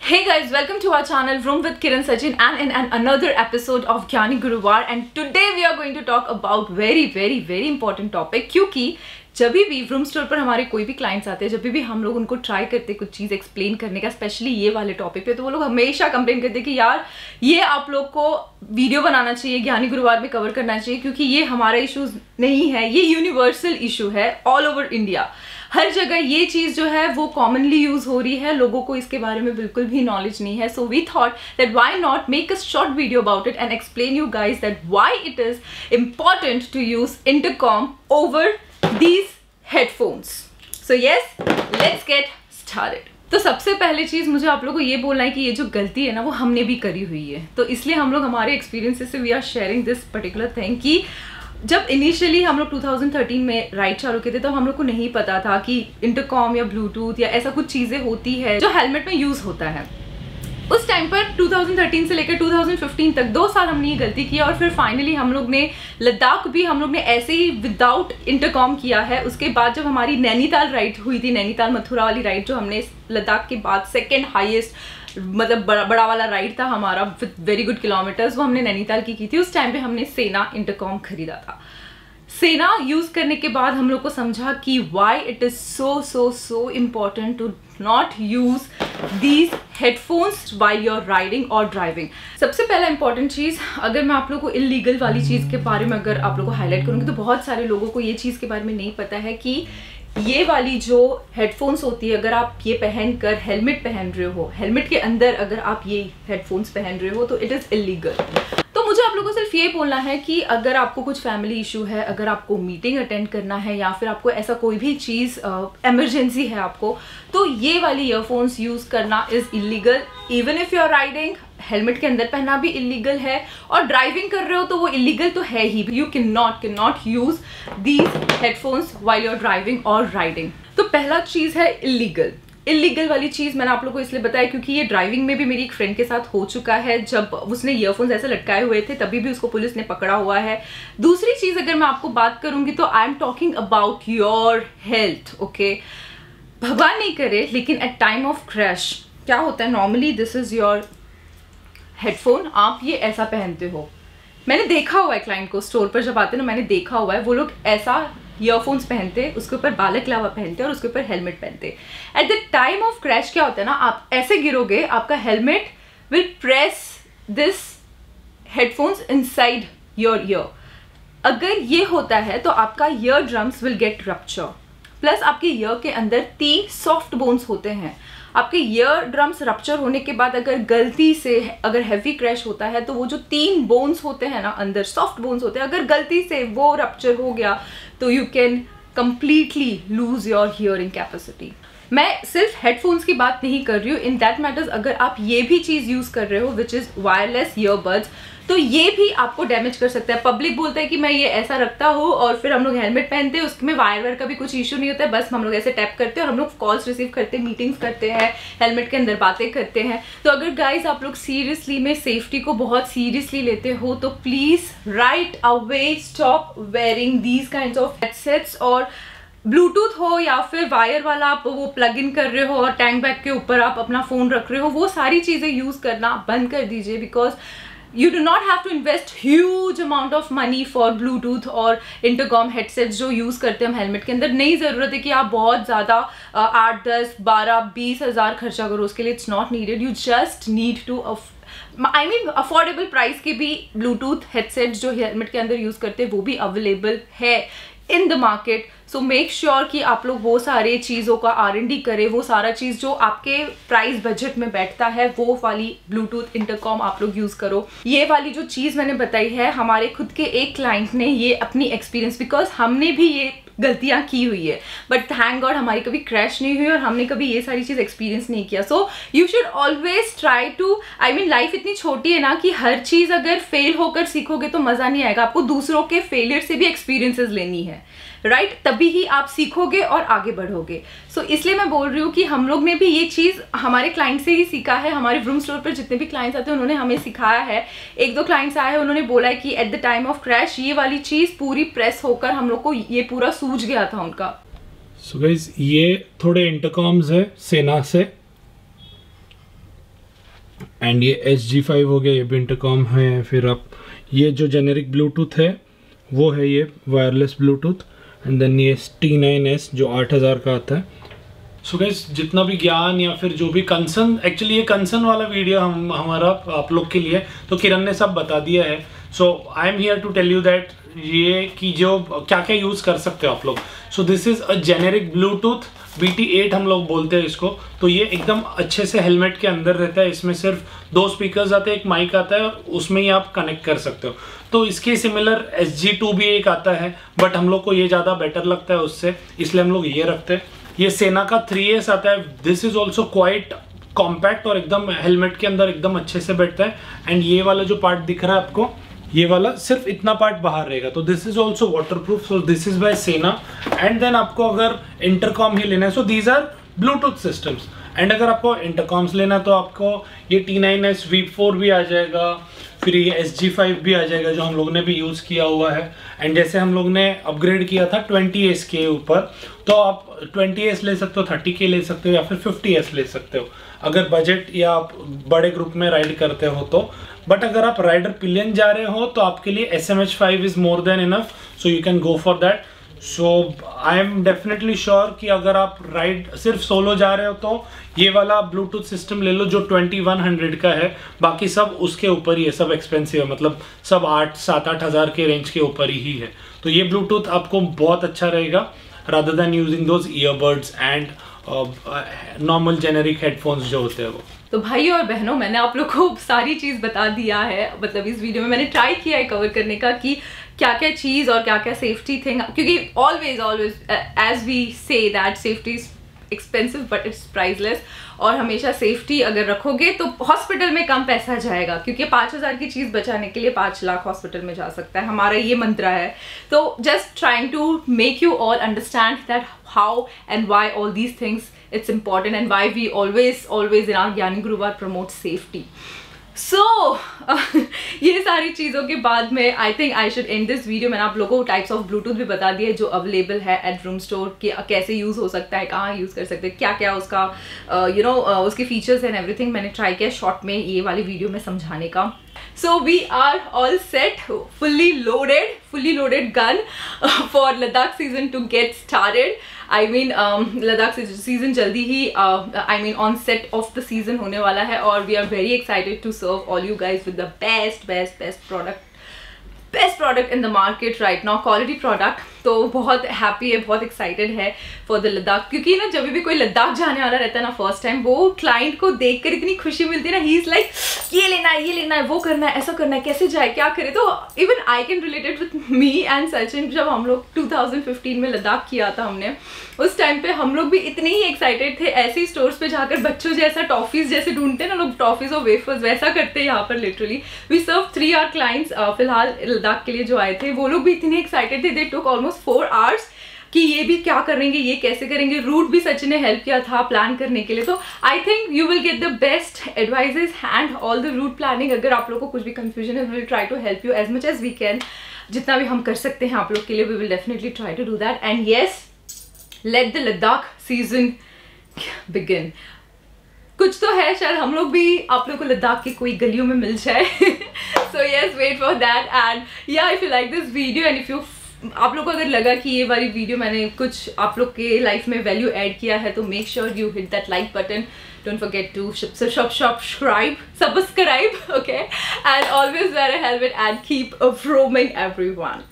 Hey guys, welcome to our channel Vroom with Kiran Sachin and in another episode of Gyani Guruvar, and today we are going to talk about very important topic क्योंकि जब भी Vroom store पर हमारे कोई भी clients आते हैं, जब भी हम लोग उनको ट्राई करते हैं कुछ चीज़ एक्सप्लेन करने का, स्पेशली ये वाले टॉपिक पे, तो वो लोग हमेशा कंप्लेन करते हैं कि यार ये आप लोग को वीडियो बनाना चाहिए, ज्ञानी गुरुवार में कवर करना चाहिए, क्योंकि ये हमारा इशू नहीं है, ये यूनिवर्सल इशू है ऑल ओवर इंडिया। हर जगह ये चीज़ जो है वो कॉमनली यूज हो रही है, लोगों को इसके बारे में बिल्कुल भी नॉलेज नहीं है। So we thought that why not make a short video about it and explain you guys that why it is important to use intercom over these headphones. So yes, let's get started. तो सबसे पहले चीज मुझे आप लोगों को ये बोलना है कि ये जो गलती है ना वो हमने भी करी हुई है, तो इसलिए हम लोग हमारे एक्सपीरियंसेस से we are sharing this particular thing कि जब इनिशियली हम लोग 2013 में राइड चालू किए थे तो हम लोग को नहीं पता था कि इंटरकॉम या ब्लूटूथ या ऐसा कुछ चीज़ें होती है जो हेलमेट में यूज़ होता है। उस टाइम पर 2013 से लेकर 2015 तक 2 साल हमने ये गलती किया, और फिर फाइनली हम लोग ने लद्दाख भी हम लोग ने ऐसे ही विदाउट इंटरकॉम किया है। उसके बाद जब हमारी नैनीताल राइड हुई थी, नैनीताल मथुरा वाली राइड, जो हमने लद्दाख के बाद सेकेंड हाईएस्ट मतलब बड़ा वाला राइड था हमारा विद वेरी गुड किलोमीटर्स, वो हमने नैनीताल की थी। उस टाइम पे हमने सेना इंटरकॉम खरीदा था। सेना यूज करने के बाद हम लोग को समझा कि why it is so important to not use these headphones while you are riding और ड्राइविंग। सबसे पहला इंपॉर्टेंट चीज, अगर मैं आप लोग को इलीगल वाली चीज के बारे में अगर आप लोग को हाईलाइट करूंगी तो बहुत सारे लोगों को ये चीज के बारे में नहीं पता है कि ये वाली जो हेडफोन्स होती है, अगर आप ये पहनकर हेलमेट पहन रहे हो, हेलमेट के अंदर अगर आप ये हेडफोन्स पहन रहे हो तो इट इज इलीगल। तो मुझे आप लोगों को सिर्फ ये बोलना है कि अगर आपको कुछ फैमिली इशू है, अगर आपको मीटिंग अटेंड करना है या फिर आपको ऐसा कोई भी चीज़ इमरजेंसी है आपको, तो ये वाली ईयरफोन्स यूज़ करना is illegal. Even if you are riding, helmet के अंदर पहनना भी इलीगल है, और ड्राइविंग कर रहे हो तो वो इलीगल तो है ही। You can not use these headphones while you are driving और राइडिंग। तो पहला चीज़ है इलीगल वाली चीज़ मैंने आप लोगों को इसलिए बताया क्योंकि ये ड्राइविंग में भी मेरी एक फ्रेंड के साथ हो चुका है। जब उसने ईयरफोन्स ऐसे लटकाए हुए थे तभी भी उसको पुलिस ने पकड़ा हुआ है। दूसरी चीज़ अगर मैं आपको बात करूंगी तो I am talking about your health, okay. भगवान नहीं करे, लेकिन एट टाइम ऑफ क्रैश क्या होता है, normally this is your headphone, आप ये ऐसा पहनते हो। मैंने देखा हुआ है क्लाइंट को, स्टोर पर जब आते हैं ना, मैंने देखा हुआ है वो लोग ऐसा ईयरफोन्स पहनते, उसके ऊपर बालक लावा पहनते और उसके ऊपर हेलमेट पहनते। At the time of crash क्या होता है ना, आप ऐसे गिरोगे, आपका helmet will press this headphones inside your year. अगर ये होता है तो आपका year drums will get rupture, plus आपके ईयर के अंदर 3 सॉफ्ट बोन्स होते हैं। आपके ईयर ड्रम्स रप्चर होने के बाद अगर गलती से अगर हैवी क्रैश होता है तो वो जो 3 बोन्स होते हैं ना अंदर, सॉफ्ट बोन्स होते हैं, अगर गलती से वो रप्चर हो गया तो you can completely lose your hearing capacity. मैं सिर्फ हेडफोन्स की बात नहीं कर रही हूँ, इन दैट मैटर्स अगर आप ये भी चीज़ यूज़ कर रहे हो विच इज़ वायरलेस ईयरबड्स, तो ये भी आपको डैमेज कर सकता है। पब्लिक बोलता है कि मैं ये ऐसा रखता हूँ, और फिर हम लोग हेलमेट पहनते हैं, उसमें वायर का भी कुछ इशू नहीं होता है, बस हम लोग ऐसे टैप करते हैं और हम लोग कॉल्स रिसीव करते हैं, मीटिंग्स करते हैं, हेलमेट के अंदर बातें करते हैं। तो अगर गाइज आप लोग सीरियसली में सेफ्टी को बहुत सीरियसली लेते हो तो please right away stop wearing these kinds of headsets. और ब्लूटूथ हो या फिर वायर वाला आप वो प्लग इन कर रहे हो और टैंक बैग के ऊपर आप अपना फोन रख रहे हो, वो सारी चीजें यूज करना बंद कर दीजिए, because you do not have to invest huge amount of money for Bluetooth और intercom headsets जो यूज़ करते हैं हम हेलमेट के अंदर। नहीं ज़रूरत है कि आप बहुत ज़्यादा 8, 10, 12, 20 हज़ार खर्चा करो उसके लिए। It's not needed, you just need to I mean affordable price के भी ब्लूटूथ हेडसेट्स जो हेलमेट के अंदर यूज़ करते हैं वो भी अवेलेबल है in the market. So make sure कि आप लोग वो सारे चीज़ों का R&D करें, वो सारा चीज़ जो आपके प्राइस बजट में बैठता है वो वाली ब्लूटूथ इंटरकॉम आप लोग यूज़ करो। ये वाली जो चीज़ मैंने बताई है, हमारे खुद के एक क्लाइंट ने ये अपनी एक्सपीरियंस, बिकॉज हमने भी ये गलतियां की हुई है, बट थैंक गॉड हमारी कभी क्रैश नहीं हुई और हमने कभी ये सारी चीज़ एक्सपीरियंस नहीं किया। So you should always try to, I mean life इतनी छोटी है ना कि हर चीज़ अगर फेल होकर सीखोगे तो मज़ा नहीं आएगा। आपको दूसरों के फेलियर से भी एक्सपीरियंसेस लेनी है, राइट? तभी ही आप सीखोगे और आगे बढ़ोगे। सो इसलिए मैं बोल रही हूँ कि हम लोग ने भी ये चीज़ हमारे क्लाइंट से ही सीखा है। हमारे व्रूम स्टोर पर जितने भी क्लाइंट्स आते हैं उन्होंने हमें सिखाया है। 1-2 क्लाइंट्स आए हैं, उन्होंने बोला है कि at the time of crash ये वाली चीज़ पूरी प्रेस होकर हम लोग को ये पूरा सूझ गया था उनका। सो गाइस, ये थोड़े इंटरकॉम्स है सेना से, एंड ये SG5 हो गया, ये भी इंटरकॉम है। फिर आप ये जो जेनेरिक ब्लूटूथ है वो है ये वायरलेस ब्लूटूथ। एंड देन ये T9S जो 8000 का आता है। सो गाइस, जितना भी ज्ञान या फिर जो भी कंसर्न, एक्चुअली ये कंसर्न वाला वीडियो हमारा आप लोग के लिए, तो किरण ने सब बता दिया है। So I am here to tell you that ये कि जो क्या क्या यूज़ कर सकते हो आप लोग। So this is a generic Bluetooth, BT8 हम लोग बोलते हैं इसको। तो ये एकदम अच्छे से हेलमेट के अंदर रहता है। इसमें सिर्फ 2 स्पीकर्स आते हैं, एक माइक आता है और उसमें ही आप कनेक्ट कर सकते हो। तो इसके सिमिलर SG2 भी एक आता है, बट हम लोग को ये ज़्यादा बेटर लगता है उससे, इसलिए हम लोग ये रखते हैं। ये सेना का 3S आता है। This is also quite compact और एकदम हेलमेट के अंदर एकदम अच्छे से बैठता है। एंड ये वाला जो पार्ट दिख रहा है आपको, ये वाला सिर्फ इतना पार्ट बाहर रहेगा। तो this is also waterproof. So this is by Sena. And then आपको अगर इंटरकॉम ही लेना है, so these are Bluetooth systems. And अगर आपको इंटरकॉम्स लेना है तो आपको ये T9S V4 भी आ जाएगा, फिर ये SG5 भी आ जाएगा जो हम लोग ने भी यूज़ किया हुआ है। एंड जैसे हम लोग ने अपग्रेड किया था 20S के ऊपर, तो आप 20S ले सकते हो, 30K ले सकते हो या फिर 50S ले सकते हो अगर बजट या आप बड़े ग्रुप में राइड करते हो तो। बट अगर आप राइडर पिलियन जा रहे हो तो आपके लिए SMH5 is more than enough, so you can go for that. So I am definitely sure कि अगर आप राइड सिर्फ सोलो जा रहे हो तो ये वाला ब्लूटूथ सिस्टम ले लो जो 2100 का है। बाकी सब उसके ऊपर ही है, सब एक्सपेंसिव है, मतलब सब 7-8 हज़ार के रेंज के ऊपर ही है। तो ये ब्लूटूथ आपको बहुत अच्छा रहेगा rather than using those earbuds and normal generic headphones जो होते हैं वो। तो भाइयों और बहनों, मैंने आप लोग को सारी चीज़ बता दिया है। मतलब इस वीडियो में मैंने ट्राई किया है कवर करने का कि क्या क्या चीज़ और क्या क्या सेफ्टी थिंग, क्योंकि always as we say that safety is expensive but it's priceless. और हमेशा सेफ्टी अगर रखोगे तो हॉस्पिटल में कम पैसा जाएगा, क्योंकि 5000 की चीज़ बचाने के लिए 5 लाख हॉस्पिटल में जा सकता है, हमारा ये मंत्र है। तो just trying to make you all understand that how and why all these things it's important and why we always in our Gyani Guruvar promote safety. So ये सारी चीज़ों के बाद में I think I should and this video. मैंने आप लोगों को टाइप्स ऑफ ब्लूटूथ भी बता दिए जो अवेलेबल है एट रूम स्टोर, कि कैसे यूज़ हो सकता है, कहाँ यूज़ कर सकते हैं, क्या क्या उसका उसके फीचर्स एंड एवरीथिंग मैंने ट्राई किया शॉर्ट में ये वाली वीडियो में समझाने का। So we are all set, fully loaded gun for Ladakh season to get started. I mean Ladakh season जल्दी ही I mean on set of the season होने वाला है, और we are very excited to serve all you guys with the best product in the market right now, quality product। तो बहुत happy है, बहुत excited है फॉर द लद्दाख, क्योंकि ना जब भी कोई लद्दाख जाने वाला रहता है ना फर्स्ट टाइम, वो क्लाइंट को देखकर इतनी खुशी मिलती है ना, ही इज लाइक ये लेना है, वो करना है, ऐसा करना है, कैसे जाए, क्या करे। तो even I can related with me and Sachin. जब हम लोग 2015 में लद्दाख किया था हमने, उस टाइम पे हम लोग भी इतने ही एक्साइटेड थे, ऐसे ही स्टोर्स पे जाकर बच्चों जैसा टॉफीज जैसे ढूंढते हैं ना लोग, टॉफीज और वेफर्स, वैसा करते हैं यहाँ पर literally. We serve 3 our clients फिलहाल लद्दाख के लिए जो आए थे, वो लोग भी इतने एक्साइटेड थे। दे टुक ऑलमोस्ट 4 आवर्स कि ये भी क्या करेंगे, ये कैसे करेंगे। रूट भी सचिन ने हेल्प किया था प्लान करने के लिए। तो I think you will get the best advices and all the route planning. अगर आप लोग को कुछ भी कंफ्यूजन है, we will try to help you as much as we can. जितना भी हम कर सकते हैं आप लोग के लिए, we will definitely try to do that. And yes, let the Ladakh season begin. कुछ तो है, शायद हम लोग भी आप लोग को लद्दाख की कोई गलियों में मिल जाए। So yes, wait for that. And या if you like this video and if you आप लोग को अगर लगा कि ये वाली वीडियो मैंने कुछ आप लोग के लाइफ में वैल्यू ऐड किया है, तो make sure you hit that like button. Don't forget to subscribe, okay? And always wear a helmet and keep roaming everyone.